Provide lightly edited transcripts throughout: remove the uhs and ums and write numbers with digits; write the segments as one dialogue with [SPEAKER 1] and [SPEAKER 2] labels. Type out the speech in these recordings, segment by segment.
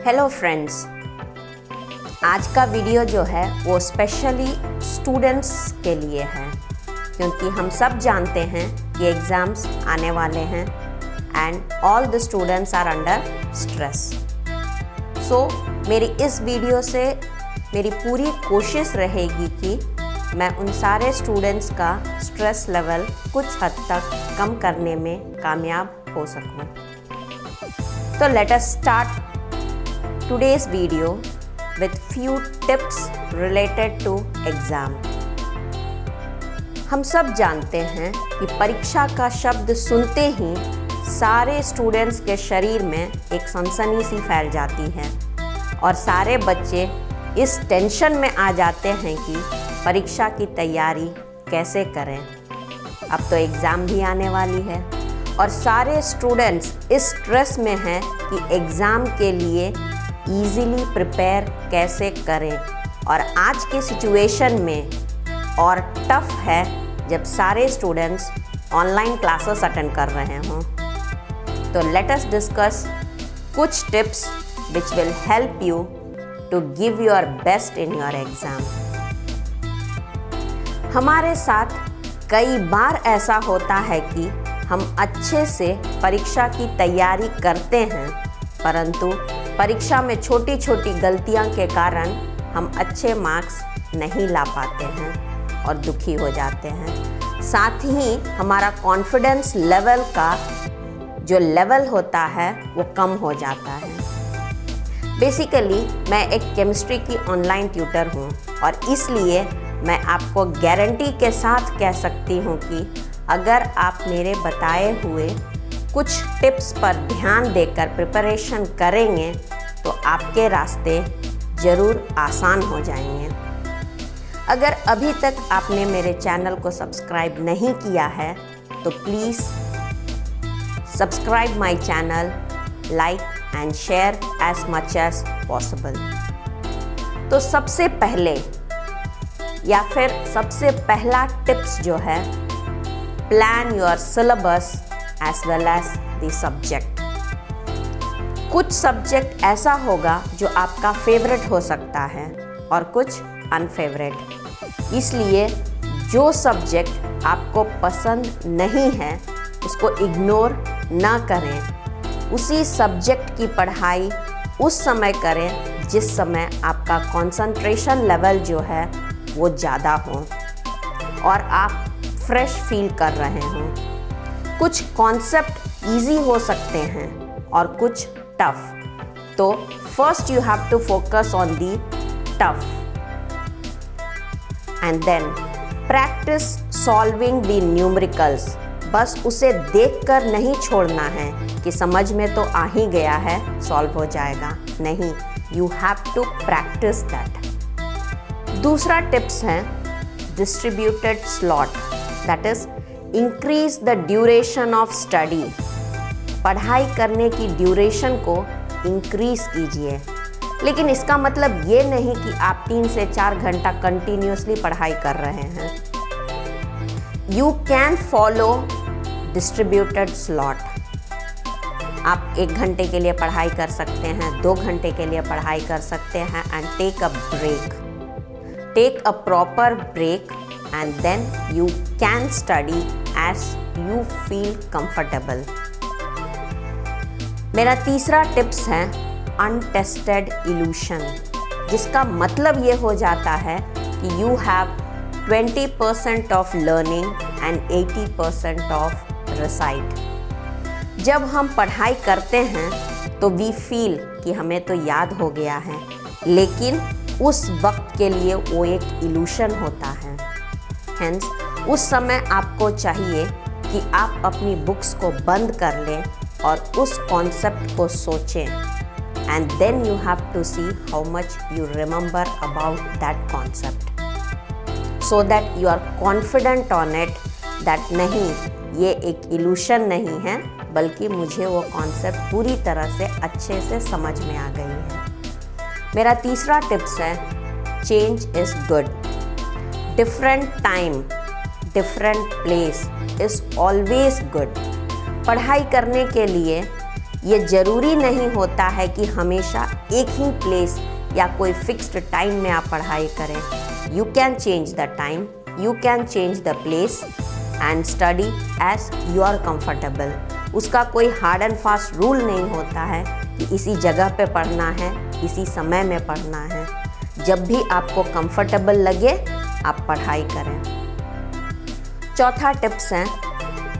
[SPEAKER 1] Hello friends, आज का video जो है वो स्पेशली स्टूडेंट्स के लिए है क्योंकि हम सब जानते हैं कि एग्ज़ाम्स आने वाले हैं and all the students are under stress. So मेरी इस वीडियो से मेरी पूरी कोशिश रहेगी कि मैं उन सारे स्टूडेंट्स का स्ट्रेस लेवल कुछ हद तक कम करने में कामयाब हो सकूं। तो let us start today's video with few tips related to exam। हम सब जानते हैं कि परीक्षा का शब्द सुनते ही सारे स्टूडेंट्स के शरीर में एक सनसनी सी फैल जाती है और सारे बच्चे इस टेंशन में आ जाते हैं कि परीक्षा की तैयारी कैसे करें। अब तो एग्ज़ाम भी आने वाली है और सारे स्टूडेंट्स इस स्ट्रेस में हैं कि एग्ज़ाम के लिए ईज़िली प्रिपेयर कैसे करें। और आज के सिचुएशन में और टफ है जब सारे स्टूडेंट्स ऑनलाइन क्लासेस अटेंड कर रहे हों। तो लेट अस डिस्कस कुछ tips which will help you to give your best in your exam. हमारे साथ कई बार ऐसा होता है कि हम अच्छे से परीक्षा की तैयारी करते हैं परंतु परीक्षा में छोटी छोटी गलतियां के कारण हम अच्छे मार्क्स नहीं ला पाते हैं और दुखी हो जाते हैं। साथ ही हमारा कॉन्फिडेंस लेवल का जो लेवल होता है वो कम हो जाता है। बेसिकली मैं एक केमिस्ट्री की ऑनलाइन ट्यूटर हूँ और इसलिए मैं आपको गारंटी के साथ कह सकती हूँ कि अगर आप मेरे बताए हुए कुछ टिप्स पर ध्यान देकर प्रिपरेशन करेंगे तो आपके रास्ते ज़रूर आसान हो जाएंगे। अगर अभी तक आपने मेरे चैनल को सब्सक्राइब नहीं किया है तो please subscribe my channel, like and share as much as possible. तो सबसे पहले या फिर सबसे पहला टिप्स जो है, plan your syllabus as well as the subject। कुछ सब्जेक्ट ऐसा होगा जो आपका फेवरेट हो सकता है और कुछ अनफेवरेट। इसलिए जो सब्जेक्ट आपको पसंद नहीं है उसको इग्नोर ना करें। उसी सब्जेक्ट की पढ़ाई उस समय करें जिस समय आपका कंसंट्रेशन लेवल जो है वो ज़्यादा हो और आप फ्रेश फील कर रहे हों। कुछ कॉन्सेप्ट इजी हो सकते हैं और कुछ टफ। तो first you have to focus on the tough and then practice solving the numericals. बस उसे देखकर नहीं छोड़ना है कि समझ में तो आ ही गया है, सॉल्व हो जाएगा। नहीं, you have to practice that. दूसरा टिप्स है distributed slot, that is increase the duration of study. पढ़ाई करने की ड्यूरेशन को इंक्रीज कीजिए, लेकिन इसका मतलब ये नहीं कि आप 3 से 4 घंटा कंटिन्यूसली पढ़ाई कर रहे हैं। You can follow distributed slot. आप 1 घंटे के लिए पढ़ाई कर सकते हैं, 2 घंटे के लिए पढ़ाई कर सकते हैं and take a break. Take a proper break and then you can study as you feel comfortable। मेरा तीसरा टिप्स है untested illusion, जिसका मतलब ये हो जाता है कि you have 20% of learning and 80% of recite। जब हम पढ़ाई करते हैं तो we feel कि हमें तो याद हो गया है, लेकिन उस वक्त के लिए वो एक illusion होता है। Hence, उस समय आपको चाहिए कि आप अपनी बुक्स को बंद कर लें और उस कॉन्सेप्ट को सोचें and then you have to see how much you remember about that concept so that you are confident on it that नहीं, ये एक इल्यूशन नहीं है बल्कि मुझे वो कॉन्सेप्ट पूरी तरह से अच्छे से समझ में आ गई है। मेरा तीसरा टिप्स है change is good. Different time, different place is always good. पढ़ाई करने के लिए ये ज़रूरी नहीं होता है कि हमेशा एक ही प्लेस या कोई फिक्स्ड टाइम में आप पढ़ाई करें। You can change the time, you can change the place and study as you are comfortable. उसका कोई हार्ड एंड फास्ट रूल नहीं होता है कि इसी जगह पे पढ़ना है, इसी समय में पढ़ना है। जब भी आपको कंफर्टेबल लगे आप पढ़ाई करें। चौथा टिप्स है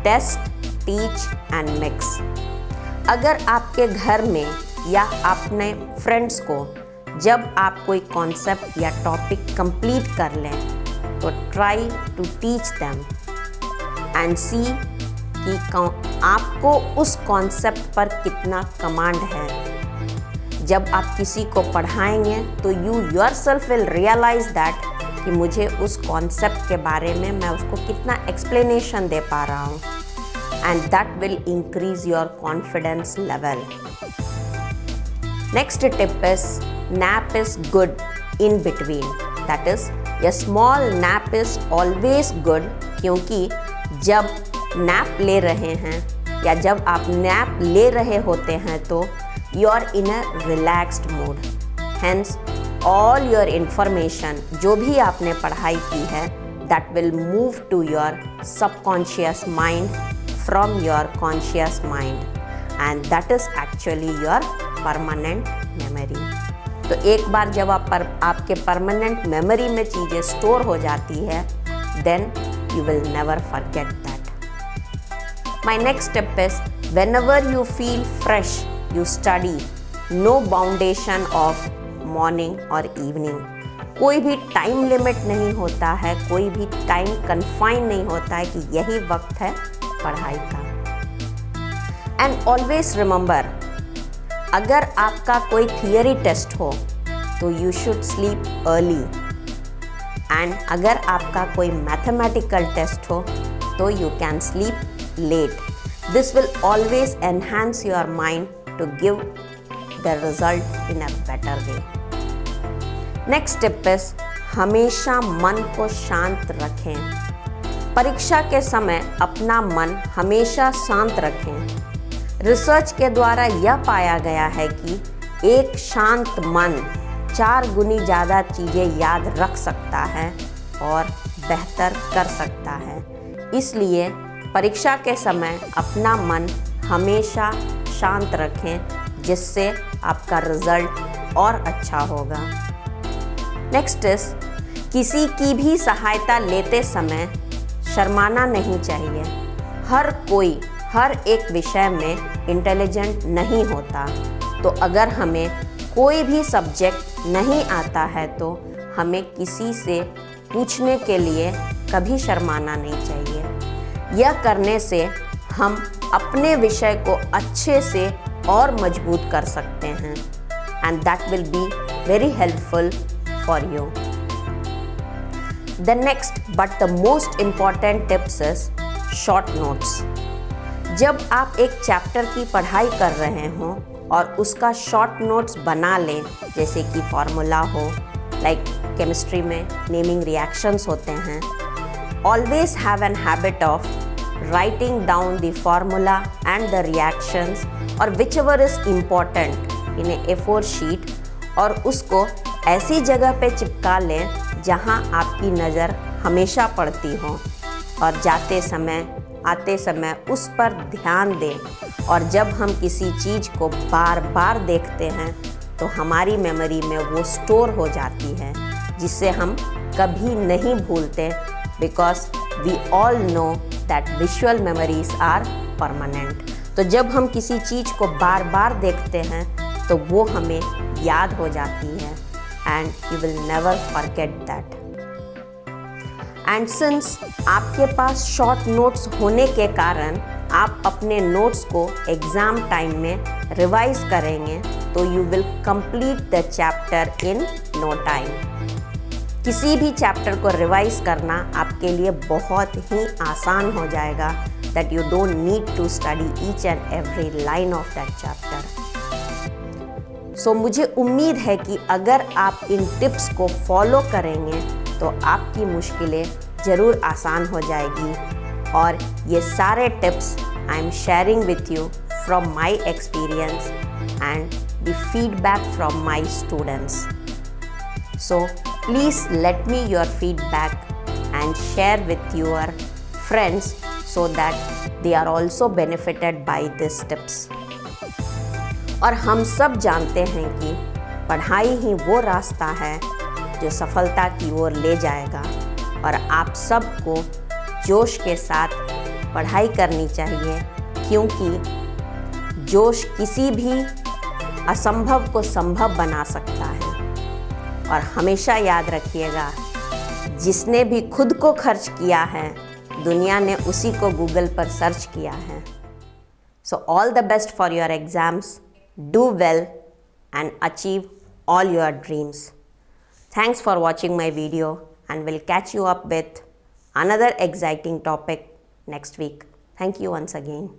[SPEAKER 1] टेस्ट, टीच एंड मिक्स। अगर आपके घर में या अपने फ्रेंड्स को जब आप कोई कॉन्सेप्ट या टॉपिक कंप्लीट कर लें तो try to teach them and see कि आपको उस कॉन्सेप्ट पर कितना कमांड है। जब आप किसी को पढ़ाएंगे तो you yourself will realize that कि मुझे उस कॉन्सेप्ट के बारे में मैं उसको कितना एक्सप्लेनेशन दे पा रहा हूँ, and that will increase your confidence level. Next tip is nap is good in between, that is a small nap is always good, क्योंकि जब नैप ले रहे हैं या जब आप नैप ले रहे होते हैं तो you are in a relaxed mood, hence all your information जो भी आपने पढ़ाई की है that will move to your subconscious mind from your conscious mind and that is actually your permanent memory। तो एक बार जब आपके permanent memory में चीज़ें store हो जाती है then you will never forget that। My next tip is whenever you feel fresh you study, no foundation of morning or evening। कोई भी टाइम लिमिट नहीं होता है, कोई भी टाइम कन्फाइन नहीं होता है कि यही वक्त है पढ़ाई का। एंड ऑलवेज रिमेंबर, अगर आपका कोई थियरी टेस्ट हो तो you should sleep early, and अगर आपका कोई मैथमेटिकल टेस्ट हो तो you can sleep late. This will always enhance your mind to give the result in a better way। Next tip is हमेशा मन को शांत रखें। परीक्षा के समय अपना मन हमेशा शांत रखें। रिसर्च के द्वारा यह पाया गया है कि एक शांत मन 4 गुनी ज़्यादा चीज़ें याद रख सकता है और बेहतर कर सकता है। इसलिए परीक्षा के समय अपना मन हमेशा शांत रखें, जिससे आपका रिजल्ट और अच्छा होगा। नेक्स्ट इज किसी की भी सहायता लेते समय शर्माना नहीं चाहिए। हर कोई हर एक विषय में इंटेलिजेंट नहीं होता, तो अगर हमें कोई भी सब्जेक्ट नहीं आता है तो हमें किसी से पूछने के लिए कभी शर्माना नहीं चाहिए। यह करने से हम अपने विषय को अच्छे से और मजबूत कर सकते हैं, and that will be very helpful for you. The next but the most important tips is short notes. जब आप एक चैप्टर की पढ़ाई कर रहे हों और उसका शॉर्ट नोट्स बना लें, जैसे कि फॉर्मूला हो, लाइक केमिस्ट्री में नेमिंग रिएक्शंस होते हैं, always have an habit of writing down the formula and the reactions or whichever is important in a A4 sheet, और उसको ऐसी जगह पे चिपका लें जहां आपकी नज़र हमेशा पड़ती हो, और जाते समय आते समय उस पर ध्यान दें। और जब हम किसी चीज़ को बार बार देखते हैं तो हमारी मेमोरी में वो स्टोर हो जाती है, जिससे हम कभी नहीं भूलते, because we all know that visual memories are permanent। तो जब हम किसी चीज़ को बार बार देखते हैं तो वो हमें याद हो जाती है, and you will never forget that। and since आपके पास शॉर्ट नोट्स होने के कारण आप अपने नोट्स को एग्ज़ाम टाइम में रिवाइज करेंगे तो you will complete the chapter in no time। किसी भी चैप्टर को रिवाइज करना आपके लिए बहुत ही आसान हो जाएगा, that you don't need to study each and every line of that chapter। So मुझे उम्मीद है कि अगर आप इन टिप्स को फॉलो करेंगे तो आपकी मुश्किलें ज़रूर आसान हो जाएगी, और ये सारे tips I am sharing with you from my experience and the feedback from my students. So please let me your feedback and share with your friends so that they are also benefited by these tips. और हम सब जानते हैं कि पढ़ाई ही वो रास्ता है जो सफलता की ओर ले जाएगा, और आप सबको जोश के साथ पढ़ाई करनी चाहिए, क्योंकि जोश किसी भी असंभव को संभव बना सकता है। और हमेशा याद रखिएगा, जिसने भी खुद को खर्च किया है, दुनिया ने उसी को गूगल पर सर्च किया है। So all the best for your exams, do well and achieve all your dreams. Thanks for watching my video, and we'll catch you up with another exciting topic next week. Thank you once again.